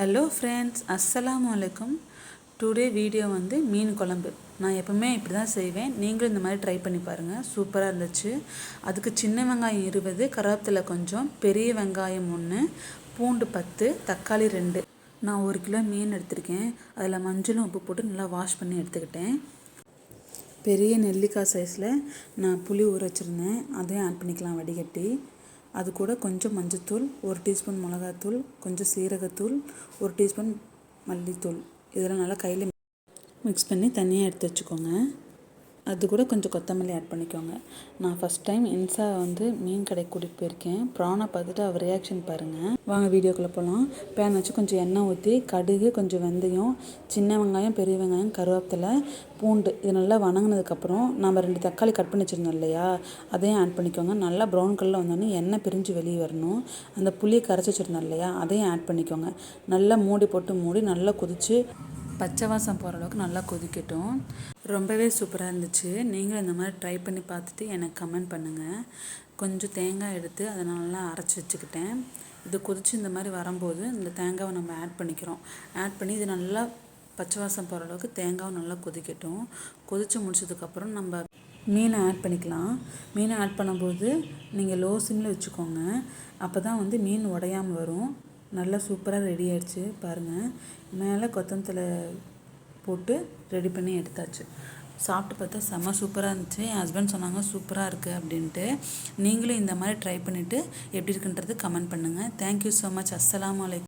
Hello friends, அஸ்ஸலாமு அலைக்கும். Today video வந்து மீன் குழம்பு. நான் எப்பவுமே இப்படி தான் செய்வேன். நீங்களும் இந்த மாதிரி ட்ரை பண்ணி பாருங்கள். சூப்பராக இருந்துச்சு. அதுக்கு சின்ன வெங்காயம் 20, கருவேப்பிலை கொஞ்சம், பெரிய வெங்காயம் 1, பூண்டு 10, தக்காளி 2. நான் 1 கிலோ மீன் எடுத்திருக்கேன். அதில் மஞ்சளும் உப்பு போட்டு நல்லா வாஷ் பண்ணி எடுத்துக்கிட்டேன். பெரிய நெல்லிக்காய் சைஸில் நான் புளி ஊற வச்சுருந்தேன். அதையும் ஆட் பண்ணிக்கலாம் வடிகட்டி. அது கூட கொஞ்சம் மஞ்சத்தூள், 1 டீஸ்பூன் மிளகாத்தூள், கொஞ்சம் சீரகத்தூள், 1 டீஸ்பூன் மல்லித்தூள், இதெல்லாம் நல்லா கையில் மிக்ஸ் பண்ணி தனியாக எடுத்து வச்சுக்கோங்க. அது கூட கொஞ்சம் கொத்தமல்லி ஆட் பண்ணிக்கோங்க. நான் ஃபஸ்ட் டைம் இன்சா வந்து மீன் கடைக்கு கூட்டிகிட்டு போயிருக்கேன். ப்ரானை பார்த்துட்டு அவர் ரியாக்ஷன் பாருங்கள். வாங்க வீடியோக்குள்ளே போகலாம். பேன் வச்சு கொஞ்சம் எண்ணெய் ஊற்றி, கடுகு, கொஞ்சம் வெந்தயம், சின்ன வெங்காயம், பெரிய வெங்காயம், கருவேப்பிலை, பூண்டு இது நல்லா வணங்கினதுக்கப்புறம் நம்ம 2 தக்காளி கட் பண்ணி வச்சுருந்தோம் இல்லையா, அதையும் ஆட் பண்ணிக்கோங்க. நல்லா ப்ரௌன் கலரில் வந்தோடனே எண்ணெய் பிரிஞ்சு வெளியே வரணும். அந்த புளியை கரைச்சி வச்சுருந்தோம் இல்லையா, அதையும் ஆட் பண்ணிக்கோங்க. நல்லா மூடி போட்டு மூடி நல்லா கொதித்து பச்சை வாசம் போகிற அளவுக்கு நல்லா கொதிக்கட்டும். ரொம்பவே சூப்பராக இருந்துச்சு. நீங்களும் இந்த மாதிரி ட்ரை பண்ணி பார்த்துட்டு எனக்கு கமெண்ட் பண்ணுங்கள். கொஞ்சம் தேங்காய் எடுத்து அதை நல்லா அரைச்சி வச்சுக்கிட்டேன். இது கொதித்து இந்த மாதிரி வரும்போது இந்த தேங்காவை நம்ம ஆட் பண்ணிக்கிறோம். ஆட் பண்ணி இது நல்லா பச்சை வாசம் போகிற அளவுக்கு தேங்காவும் நல்லா கொதிக்கட்டும். கொதித்து முடிச்சதுக்கப்புறம் நம்ம மீனை ஆட் பண்ணிக்கலாம். மீனை ஆட் பண்ணும்போது நீங்கள் லோ சிம்மில் வச்சுக்கோங்க. அப்போ தான் வந்து மீன் உடையாமல் வரும். நல்லா சூப்பராக ரெடி ஆகிடுச்சு பாருங்கள். மேலே கொத்தமல்லி போட்டு ரெடி பண்ணி எடுத்தாச்சு. சாப்பிட்டு பார்த்தா செம்ம சூப்பராக இருந்துச்சு. என் ஹஸ்பண்ட் சொன்னாங்க சூப்பராக இருக்குது அப்படின்ட்டு. நீங்களும் இந்த மாதிரி ட்ரை பண்ணிவிட்டு எப்படி இருக்குன்றது கமெண்ட் பண்ணுங்கள். Thank you so much. அஸ்ஸலாமு அலைக்கும்.